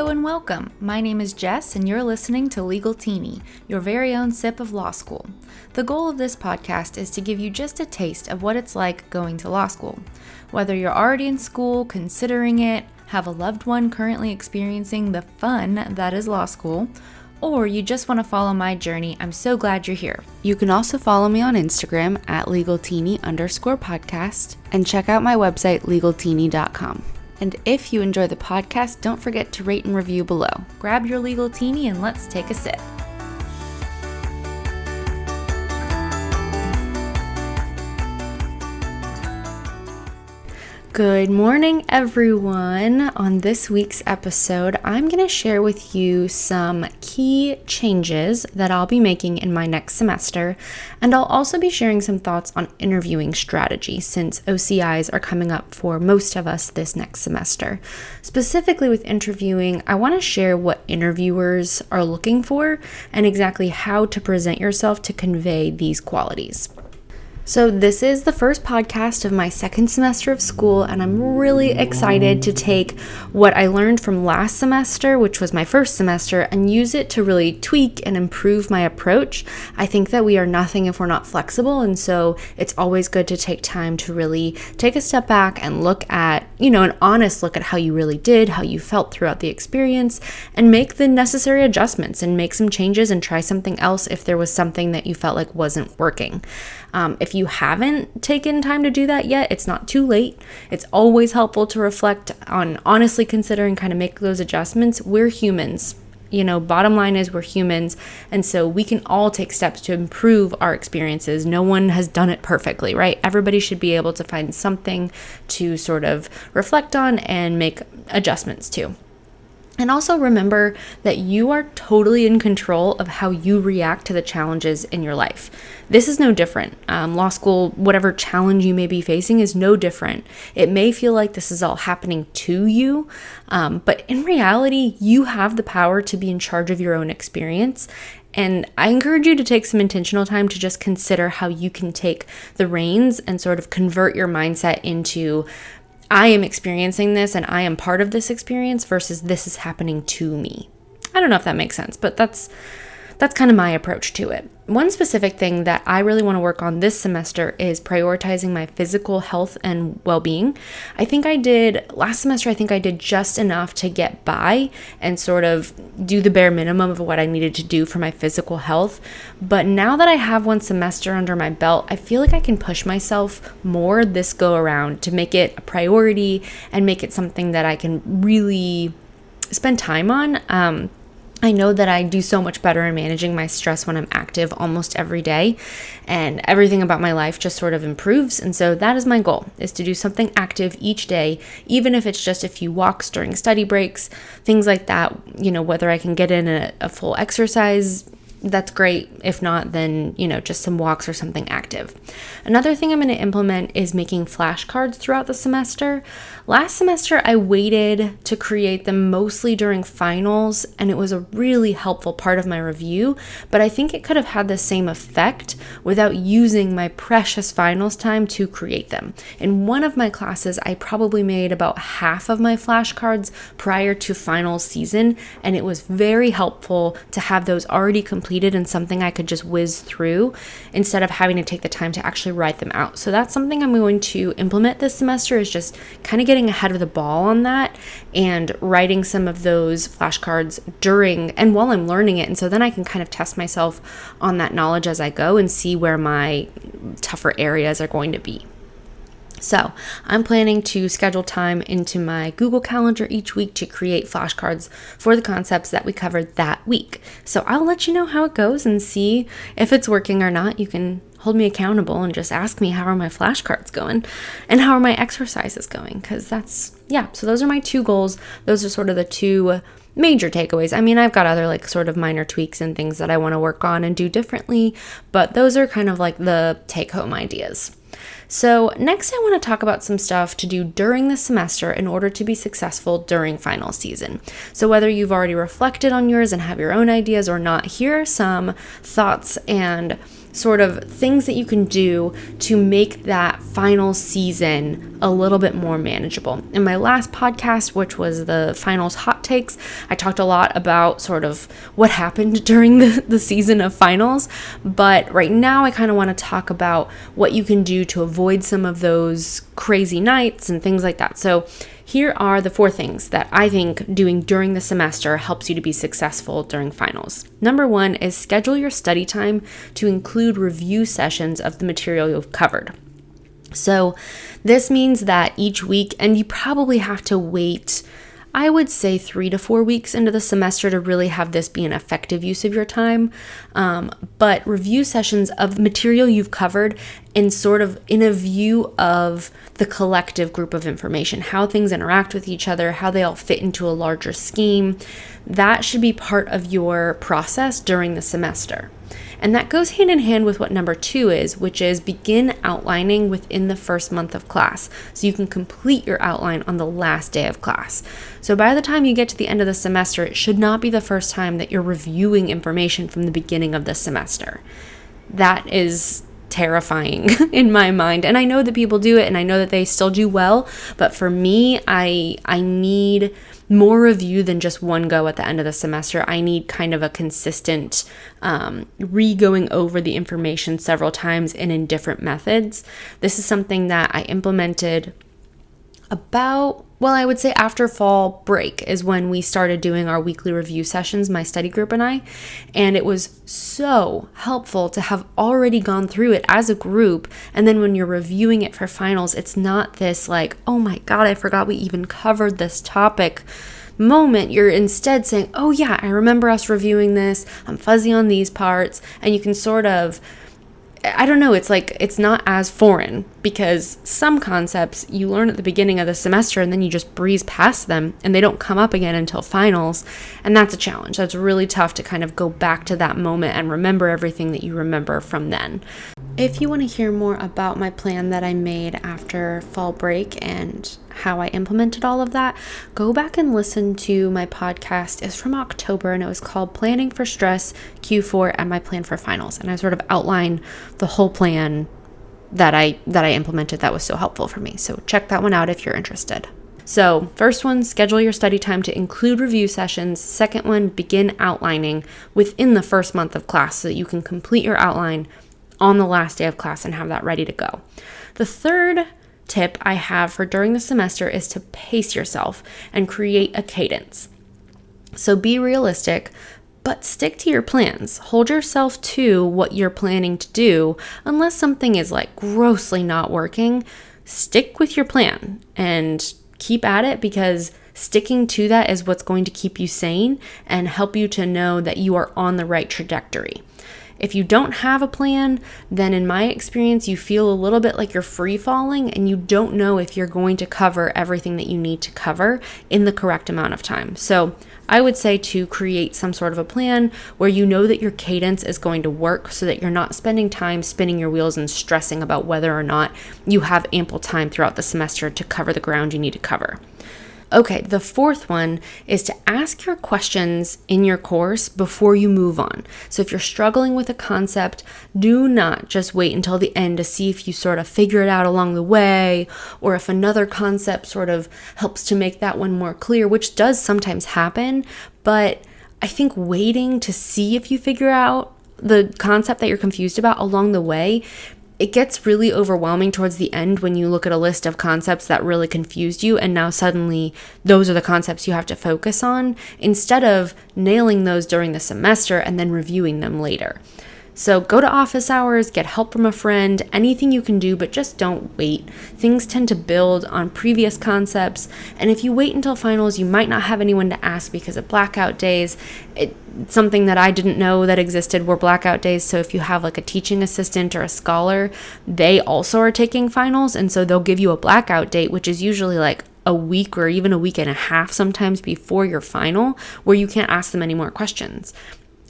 Hello and welcome. My name is Jess and you're listening to Legaltini, your very own sip of law school. The goal of this podcast is to give you just a taste of what it's like going to law school. Whether you're already in school, considering it, have a loved one currently experiencing the fun that is law school, or you just want to follow my journey, I'm so glad you're here. You can also follow me on Instagram at legaltini_podcast and check out my website legaltini.com. And if you enjoy the podcast, don't forget to rate and review below. Grab your Legaltini and let's take a sip. Good morning, everyone. On this week's episode, I'm going to share with you some key changes that I'll be making in my next semester, and I'll also be sharing some thoughts on interviewing strategy since OCIs are coming up for most of us this next semester. Specifically with interviewing, I want to share what interviewers are looking for and exactly how to present yourself to convey these qualities. So this is the first podcast of my second semester of school, and I'm really excited to take what I learned from last semester, which was my first semester, and use it to really tweak and improve my approach. I think that we are nothing if we're not flexible, and so it's always good to take time to really take a step back and look at, an honest look at how you really did, how you felt throughout the experience, and make the necessary adjustments and make some changes and try something else if there was something that you felt like wasn't working. If you haven't taken time to do that yet, it's not too late. It's always helpful to reflect on honestly consider and kind of make those adjustments. We're humans. Bottom line is we're humans. And so we can all take steps to improve our experiences. No one has done it perfectly, right? Everybody should be able to find something to sort of reflect on and make adjustments to. And also remember that you are totally in control of how you react to the challenges in your life. This is no different. Law school, whatever challenge you may be facing is no different. It may feel like this is all happening to you, but in reality, you have the power to be in charge of your own experience. And I encourage you to take some intentional time to just consider how you can take the reins and sort of convert your mindset into I am experiencing this and I am part of this experience versus this is happening to me. I don't know if that makes sense, but that's kind of my approach to it. One specific thing that I really want to work on this semester is prioritizing my physical health and well-being. Last semester, I did just enough to get by and sort of do the bare minimum of what I needed to do for my physical health. But now that I have one semester under my belt, I feel like I can push myself more this go around to make it a priority and make it something that I can really spend time on. I know that I do so much better in managing my stress when I'm active almost every day, and everything about my life just sort of improves. And so that is my goal, is to do something active each day, even if it's just a few walks during study breaks, things like that. Whether I can get in a full exercise, that's great. If not, then, just some walks or something active. Another thing I'm going to implement is making flashcards throughout the semester. Last semester, I waited to create them mostly during finals, and it was a really helpful part of my review, but I think it could have had the same effect without using my precious finals time to create them. In one of my classes, I probably made about half of my flashcards prior to finals season, and it was very helpful to have those already completed and something I could just whiz through instead of having to take the time to actually write them out. So that's something I'm going to implement this semester, is just kind of getting ahead of the ball on that and writing some of those flashcards during and while I'm learning it. And so then I can kind of test myself on that knowledge as I go and see where my tougher areas are going to be. So I'm planning to schedule time into my Google Calendar each week to create flashcards for the concepts that we covered that week. So I'll let you know how it goes and see if it's working or not. You can hold me accountable and just ask me, how are my flashcards going and how are my exercises going? Because so those are my two goals. Those are sort of the two major takeaways. I mean, I've got other sort of minor tweaks and things that I want to work on and do differently, but those are kind of the take-home ideas. So next I want to talk about some stuff to do during the semester in order to be successful during final season. So whether you've already reflected on yours and have your own ideas or not, here are some thoughts and sort of things that you can do to make that final season a little bit more manageable. In my last podcast, which was the finals hot takes, I talked a lot about sort of what happened during the season of finals. But right now I kind of want to talk about what you can do to avoid some of those crazy nights and things like that. So here are the 4 things that I think doing during the semester helps you to be successful during finals. Number 1 is schedule your study time to include review sessions of the material you've covered. So this means that each week, and you probably have to wait, I would say 3 to 4 weeks into the semester to really have this be an effective use of your time. But review sessions of material you've covered in sort of in a view of the collective group of information, how things interact with each other, how they all fit into a larger scheme. That should be part of your process during the semester. And that goes hand in hand with what number 2 is, which is begin outlining within the first month of class, so you can complete your outline on the last day of class. So by the time you get to the end of the semester, it should not be the first time that you're reviewing information from the beginning of the semester. That is terrifying in my mind. And I know that people do it, and I know that they still do well, but for me, I need more review than just one go at the end of the semester. I need kind of a consistent re-going over the information several times and in different methods. This is something that I implemented I would say after fall break is when we started doing our weekly review sessions, my study group and I, and it was so helpful to have already gone through it as a group. And then when you're reviewing it for finals, it's not this like, oh my God, I forgot we even covered this topic moment. You're instead saying, oh yeah, I remember us reviewing this, I'm fuzzy on these parts, and you can sort of, I don't know, it's like it's not as foreign, because some concepts you learn at the beginning of the semester and then you just breeze past them and they don't come up again until finals. And that's a challenge. That's really tough to kind of go back to that moment and remember everything that you remember from then. If you want to hear more about my plan that I made after fall break and how I implemented all of that, go back and listen to my podcast. It's from October and it was called Planning for Stress, Q4, and My Plan for Finals. And I sort of outline the whole plan that I implemented that was so helpful for me. So check that one out if you're interested. So first one, schedule your study time to include review sessions. Second one, begin outlining within the first month of class so that you can complete your outline on the last day of class and have that ready to go. The third tip I have for during the semester is to pace yourself and create a cadence. So be realistic, but stick to your plans. Hold yourself to what you're planning to do. Unless something is like grossly not working, stick with your plan and keep at it, because sticking to that is what's going to keep you sane and help you to know that you are on the right trajectory. If you don't have a plan, then in my experience, you feel a little bit like you're free falling and you don't know if you're going to cover everything that you need to cover in the correct amount of time. So I would say to create some sort of a plan where you know that your cadence is going to work so that you're not spending time spinning your wheels and stressing about whether or not you have ample time throughout the semester to cover the ground you need to cover. Okay, the fourth one is to ask your questions in your course before you move on. So if you're struggling with a concept, do not just wait until the end to see if you sort of figure it out along the way, or if another concept sort of helps to make that one more clear, which does sometimes happen. But I think waiting to see if you figure out the concept that you're confused about along the way, it gets really overwhelming towards the end when you look at a list of concepts that really confused you, and now suddenly those are the concepts you have to focus on, instead of nailing those during the semester and then reviewing them later. So go to office hours, get help from a friend, anything you can do, but just don't wait. Things tend to build on previous concepts, and if you wait until finals, you might not have anyone to ask because of blackout days. Something that I didn't know that existed were blackout days, so if you have like a teaching assistant or a scholar, they also are taking finals, and so they'll give you a blackout date, which is usually like a week or even a week and a half sometimes before your final, where you can't ask them any more questions.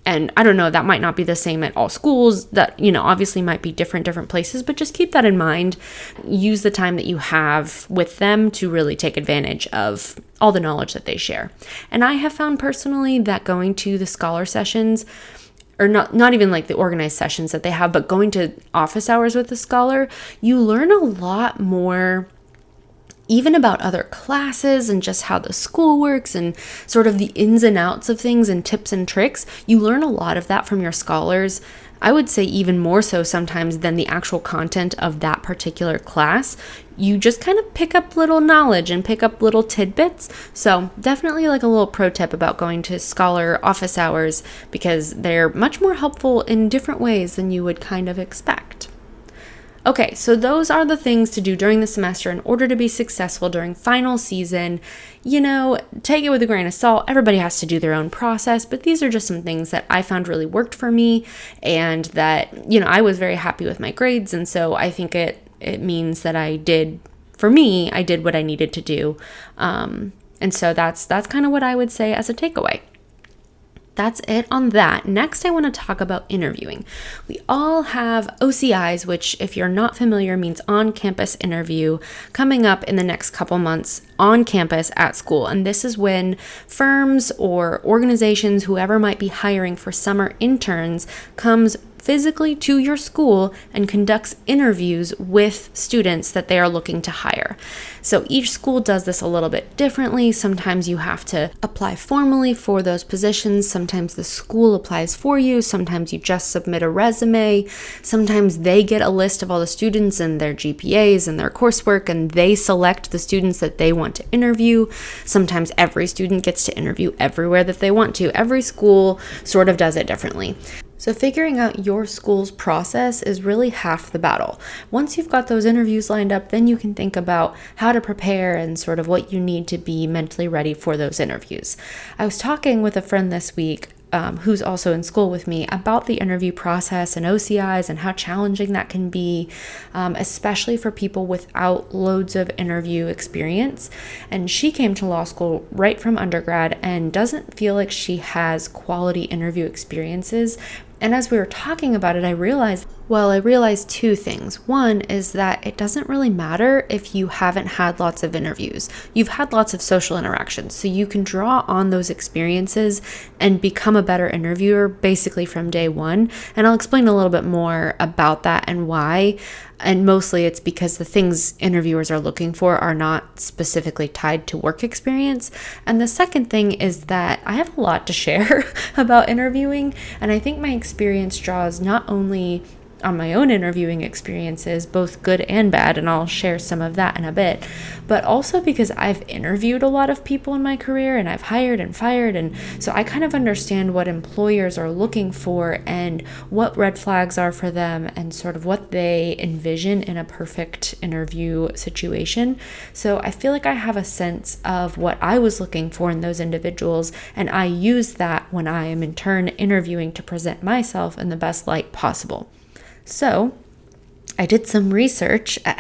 And I don't know, that might not be the same at all schools. That, obviously might be different places, but just keep that in mind. Use the time that you have with them to really take advantage of all the knowledge that they share. And I have found personally that going to the scholar sessions or not even like the organized sessions that they have, but going to office hours with a scholar, you learn a lot more even about other classes and just how the school works and sort of the ins and outs of things and tips and tricks. You learn a lot of that from your scholars. I would say even more so sometimes than the actual content of that particular class. You just kind of pick up little knowledge and pick up little tidbits. So definitely like a little pro tip about going to scholar office hours, because they're much more helpful in different ways than you would kind of expect. Okay, so those are the things to do during the semester in order to be successful during final season. Take it with a grain of salt. Everybody has to do their own process, but these are just some things that I found really worked for me, and that, I was very happy with my grades. And so I think it means that I did what I needed to do. And so that's kind of what I would say as a takeaway. That's it on that. Next, I want to talk about interviewing. We all have OCIs, which, if you're not familiar, means on-campus interview, coming up in the next couple months on campus at school. And this is when firms or organizations, whoever might be hiring for summer interns, comes physically to your school and conducts interviews with students that they are looking to hire. So each school does this a little bit differently. Sometimes you have to apply formally for those positions. Sometimes the school applies for you. Sometimes you just submit a resume. Sometimes they get a list of all the students and their GPAs and their coursework, and they select the students that they want to interview. Sometimes every student gets to interview everywhere that they want to. Every school sort of does it differently. So figuring out your school's process is really half the battle. Once you've got those interviews lined up, then you can think about how to prepare and sort of what you need to be mentally ready for those interviews. I was talking with a friend this week who's also in school with me about the interview process and OCIs and how challenging that can be, especially for people without loads of interview experience. And she came to law school right from undergrad and doesn't feel like she has quality interview experiences. And as we were talking about it, I realized two things. One is that it doesn't really matter if you haven't had lots of interviews. You've had lots of social interactions, so you can draw on those experiences and become a better interviewer basically from day one. And I'll explain a little bit more about that and why. And mostly it's because the things interviewers are looking for are not specifically tied to work experience. And the second thing is that I have a lot to share about interviewing. And I think my experience draws not only on my own interviewing experiences, both good and bad, and I'll share some of that in a bit, but also because I've interviewed a lot of people in my career and I've hired and fired, and so I kind of understand what employers are looking for and what red flags are for them and sort of what they envision in a perfect interview situation. So I feel like I have a sense of what I was looking for in those individuals, and I use that when I am in turn interviewing to present myself in the best light possible. So I did some research at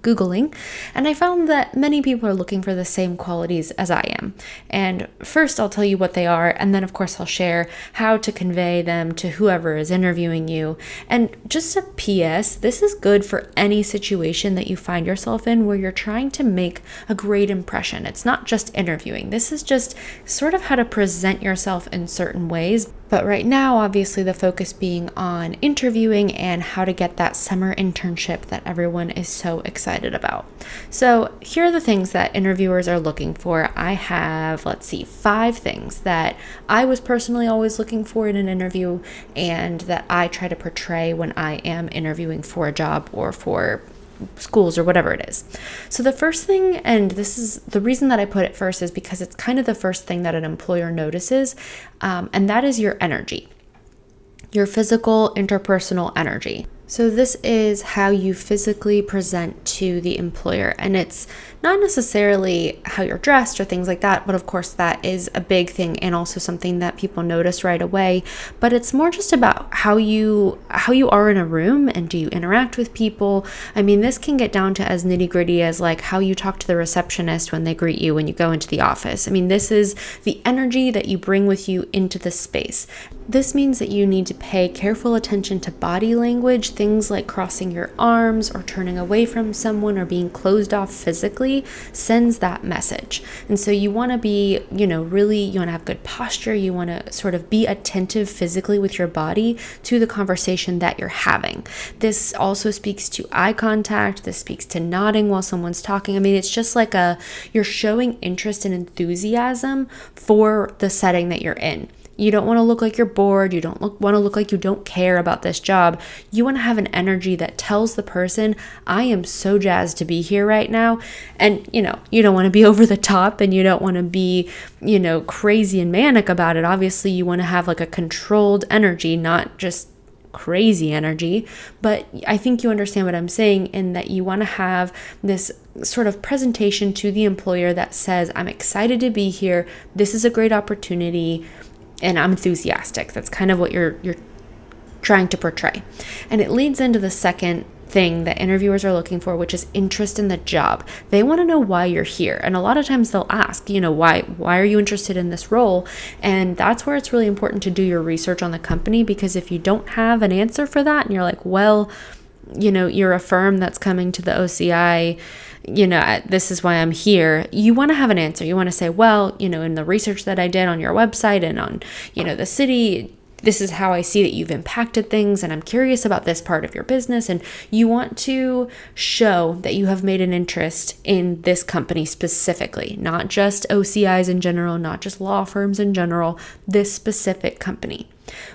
Googling, and I found that many people are looking for the same qualities as I am. And first I'll tell you what they are, and then of course I'll share how to convey them to whoever is interviewing you. And just a PS, this is good for any situation that you find yourself in where you're trying to make a great impression. It's not just interviewing. This is just sort of how to present yourself in certain ways. But right now, obviously, the focus being on interviewing and how to get that summer internship that everyone is so excited about. So here are the things that interviewers are looking for. I have, 5 things that I was personally always looking for in an interview and that I try to portray when I am interviewing for a job or for schools or whatever it is. So the first thing, and this is the reason that I put it first, is because it's kind of the first thing that an employer notices, and that is your energy, your physical interpersonal energy. So this is how you physically present to the employer, and it's not necessarily how you're dressed or things like that, but of course that is a big thing and also something that people notice right away. But it's more just about how you are in a room, and do you interact with people? I mean, this can get down to as nitty-gritty as how you talk to the receptionist when they greet you when you go into the office. I mean, this is the energy that you bring with you into the space. This means that you need to pay careful attention to body language, things like crossing your arms or turning away from someone or being closed off physically sends that message. And so you want to be, really, you want to have good posture. You want to sort of be attentive physically with your body to the conversation that you're having. This also speaks to eye contact. This speaks to nodding while someone's talking. I mean, it's just like you're showing interest and enthusiasm for the setting that you're in. You don't want to look like you're bored. You don't want to look like you don't care about this job. You want to have an energy that tells the person, I am so jazzed to be here right now. And, you don't want to be over the top, and you don't want to be, crazy and manic about it. Obviously, you want to have like a controlled energy, not just crazy energy. But I think you understand what I'm saying, in that you want to have this sort of presentation to the employer that says, I'm excited to be here. This is a great opportunity. And I'm enthusiastic. That's kind of what you're trying to portray. And it leads into the second thing that interviewers are looking for, which is interest in the job. They want to know why you're here. And a lot of times they'll ask, why are you interested in this role? And that's where it's really important to do your research on the company, because if you don't have an answer for that and you're like, well, you're a firm that's coming to the OCI, this is why I'm here. You want to have an answer. You want to say, well, in the research that I did on your website and on, the city, this is how I see that you've impacted things, and I'm curious about this part of your business. And you want to show that you have made an interest in this company specifically, not just OCIs in general, not just law firms in general, this specific company.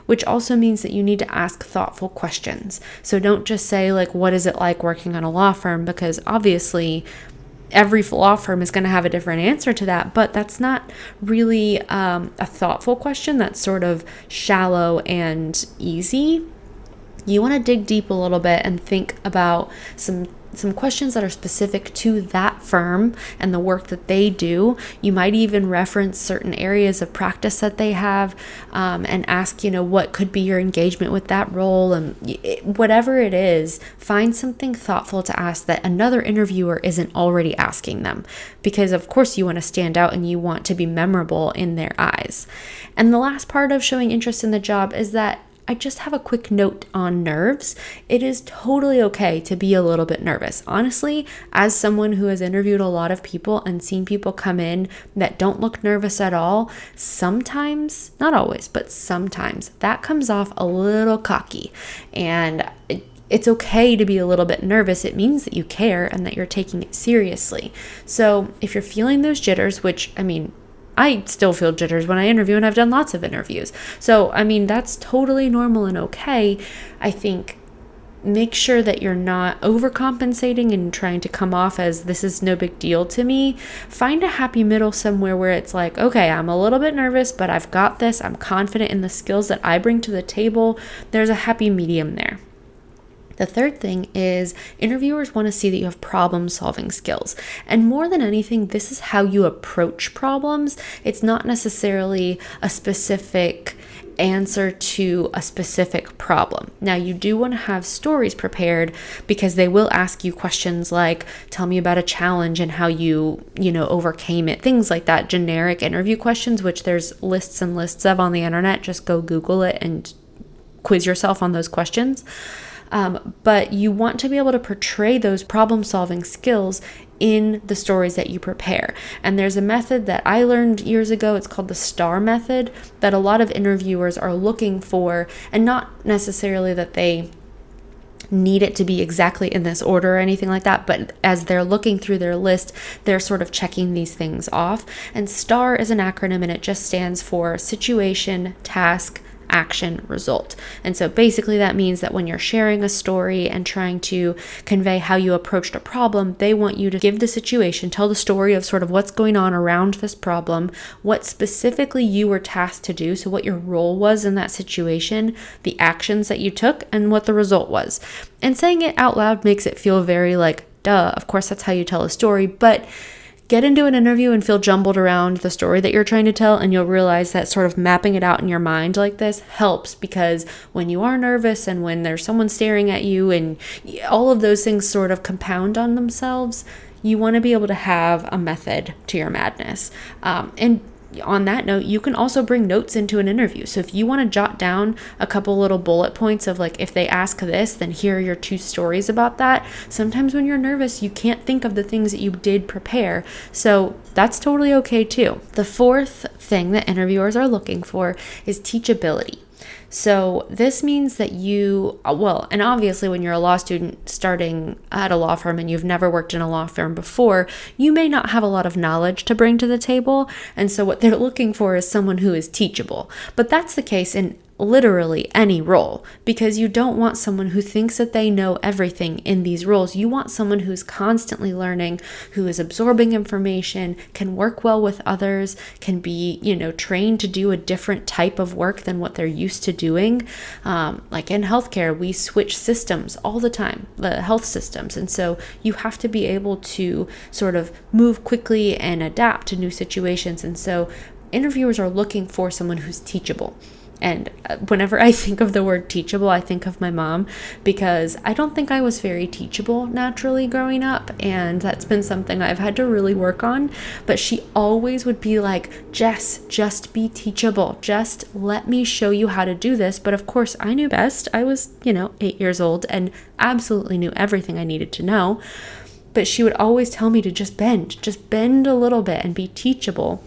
Which also means that you need to ask thoughtful questions. So don't just say, like, what is it like working on a law firm? Because obviously every law firm is going to have a different answer to that, but that's not really a thoughtful question. That's sort of shallow and easy. You want to dig deep a little bit and think about some questions that are specific to that firm and the work that they do. You might even reference certain areas of practice that they have, and ask, what could be your engagement with that role, and whatever it is, find something thoughtful to ask that another interviewer isn't already asking them, because of course you want to stand out and you want to be memorable in their eyes. And the last part of showing interest in the job is that I just have a quick note on nerves. It is totally okay to be a little bit nervous. Honestly, as someone who has interviewed a lot of people and seen people come in that don't look nervous at all, sometimes, not always, but sometimes that comes off a little cocky. And it's okay to be a little bit nervous. It means that you care and that you're taking it seriously. So if you're feeling those jitters, which, I still feel jitters when I interview, and I've done lots of interviews. So, that's totally normal and okay. I think make sure that you're not overcompensating and trying to come off as this is no big deal to me. Find a happy middle somewhere where it's like, okay, I'm a little bit nervous, but I've got this. I'm confident in the skills that I bring to the table. There's a happy medium there. The third thing is interviewers want to see that you have problem-solving skills. And more than anything, this is how you approach problems. It's not necessarily a specific answer to a specific problem. Now, you do want to have stories prepared, because they will ask you questions like, tell me about a challenge and how you overcame it. Things like that, generic interview questions, which there's lists and lists of on the internet. Just go Google it and quiz yourself on those questions. But you want to be able to portray those problem-solving skills in the stories that you prepare. And there's a method that I learned years ago. It's called the STAR method, that a lot of interviewers are looking for, and not necessarily that they need it to be exactly in this order or anything like that, but as they're looking through their list, they're sort of checking these things off. And STAR is an acronym, and it just stands for situation, task, action, result. And so basically that means that when you're sharing a story and trying to convey how you approached a problem, they want you to give the situation, tell the story of sort of what's going on around this problem, what specifically you were tasked to do, so what your role was in that situation, the actions that you took, and what the result was. And saying it out loud makes it feel very like, duh, of course that's how you tell a story, but get into an interview and feel jumbled around the story that you're trying to tell, and you'll realize that sort of mapping it out in your mind like this helps, because when you are nervous and when there's someone staring at you and all of those things sort of compound on themselves, you want to be able to have a method to your madness. And on that note, you can also bring notes into an interview. So if you want to jot down a couple little bullet points of like, if they ask this, then here are your 2 stories about that. Sometimes when you're nervous, you can't think of the things that you did prepare. So that's totally okay too. The 4th thing that interviewers are looking for is teachability. So this means that and obviously when you're a law student starting at a law firm and you've never worked in a law firm before, you may not have a lot of knowledge to bring to the table. And so what they're looking for is someone who is teachable. But that's the case in literally any role, because you don't want someone who thinks that they know everything in these roles. You want someone who's constantly learning, who is absorbing information, can work well with others, can be, trained to do a different type of work than what they're used to doing. Like in healthcare, we switch systems all the time, the health systems. And so you have to be able to sort of move quickly and adapt to new situations. And so interviewers are looking for someone who's teachable. And whenever I think of the word teachable, I think of my mom, because I don't think I was very teachable naturally growing up. And that's been something I've had to really work on. But she always would be like, Jess, just be teachable. Just let me show you how to do this. But of course, I knew best. I was, 8 years old and absolutely knew everything I needed to know. But she would always tell me to just bend a little bit and be teachable.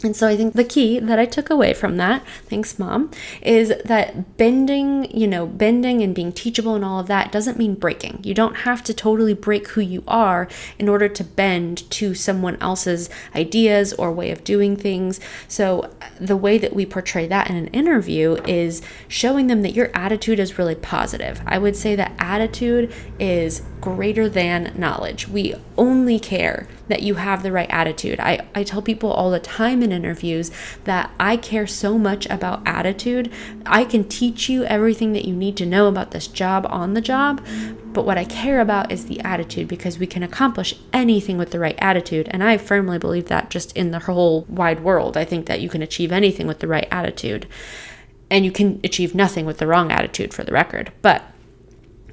And so I think the key that I took away from that, thanks Mom, is that bending and being teachable and all of that doesn't mean breaking. You don't have to totally break who you are in order to bend to someone else's ideas or way of doing things. So the way that we portray that in an interview is showing them that your attitude is really positive. I would say that attitude is greater than knowledge. We only care that you have the right attitude. I tell people all the time in interviews that I care so much about attitude. I can teach you everything that you need to know about this job on the job, but what I care about is the attitude, because we can accomplish anything with the right attitude. And I firmly believe that just in the whole wide world. I think that you can achieve anything with the right attitude, and you can achieve nothing with the wrong attitude, for the record. But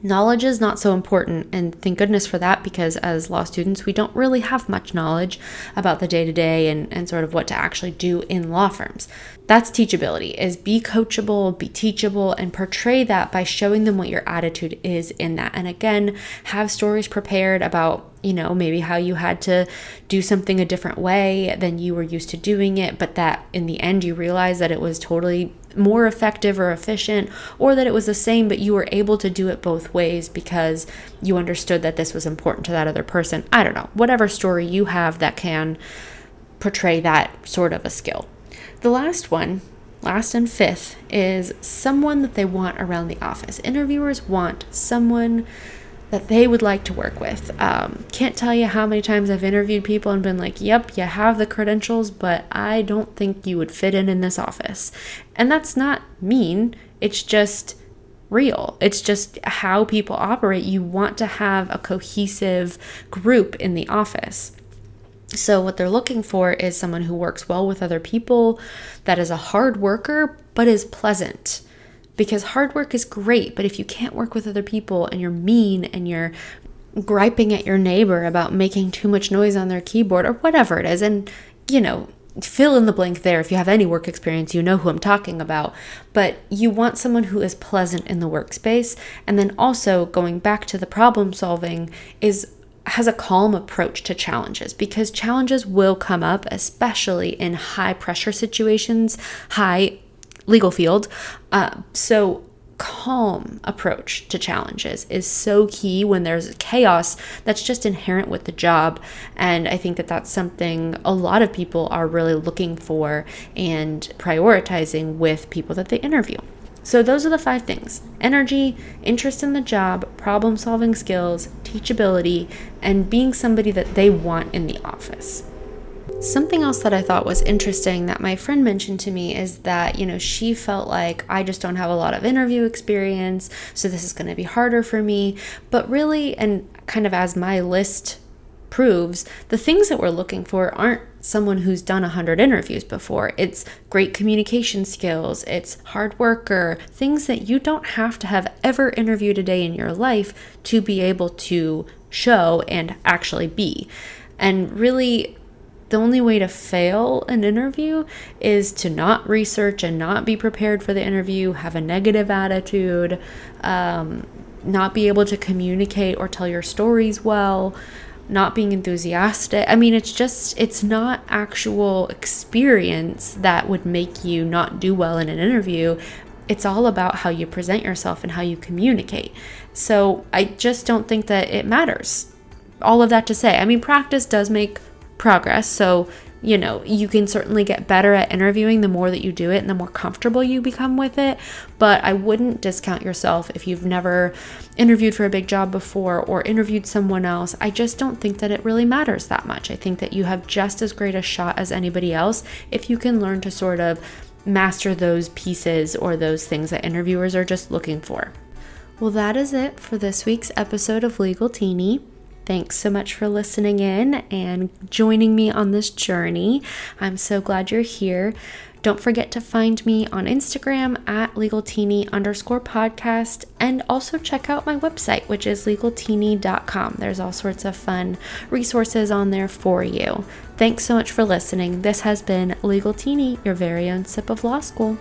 knowledge is not so important, and thank goodness for that, because as law students, we don't really have much knowledge about the day-to-day and sort of what to actually do in law firms. That's teachability, is be coachable, be teachable, and portray that by showing them what your attitude is in that. And again, have stories prepared about, maybe how you had to do something a different way than you were used to doing it, but that in the end you realized that it was totally more effective or efficient, or that it was the same, but you were able to do it both ways because you understood that this was important to that other person. I don't know, whatever story you have that can portray that sort of a skill. The last and 5th, is someone that they want around the office. Interviewers want someone that they would like to work with. Can't tell you how many times I've interviewed people and been like, yep, you have the credentials, but I don't think you would fit in this office. And that's not mean. It's just real. It's just how people operate. You want to have a cohesive group in the office. So what they're looking for is someone who works well with other people, that is a hard worker, but is pleasant. Because hard work is great, but if you can't work with other people and you're mean and you're griping at your neighbor about making too much noise on their keyboard or whatever it is, and, fill in the blank there. If you have any work experience, you know who I'm talking about. But you want someone who is pleasant in the workspace. And then also, going back to the problem solving, has a calm approach to challenges, because challenges will come up, especially in high pressure situations, high legal field. So calm approach to challenges is so key when there's chaos that's just inherent with the job. And I think that that's something a lot of people are really looking for and prioritizing with people that they interview. So those are the 5 things: energy, interest in the job, problem solving skills, teachability, and being somebody that they want in the office. Something else that I thought was interesting that my friend mentioned to me is that, she felt like, I just don't have a lot of interview experience, so this is going to be harder for me. But really, and kind of as my list proves, the things that we're looking for aren't someone who's done 100 interviews before. It's great communication skills, it's hard worker, things that you don't have to have ever interviewed a day in your life to be able to show and actually be. And really, the only way to fail an interview is to not research and not be prepared for the interview, have a negative attitude, not be able to communicate or tell your stories well, not being enthusiastic. I mean, it's not actual experience that would make you not do well in an interview. It's all about how you present yourself and how you communicate. So I just don't think that it matters. All of that to say, I mean, practice does make progress. So, you can certainly get better at interviewing the more that you do it and the more comfortable you become with it. But I wouldn't discount yourself if you've never interviewed for a big job before or interviewed someone else. I just don't think that it really matters that much. I think that you have just as great a shot as anybody else if you can learn to sort of master those pieces or those things that interviewers are just looking for. Well, that is it for this week's episode of Legaltini. Thanks so much for listening in and joining me on this journey. I'm so glad you're here. Don't forget to find me on Instagram at legaltini_podcast, and also check out my website, which is legaltini.com. There's all sorts of fun resources on there for you. Thanks so much for listening. This has been Legaltini, your very own sip of law school.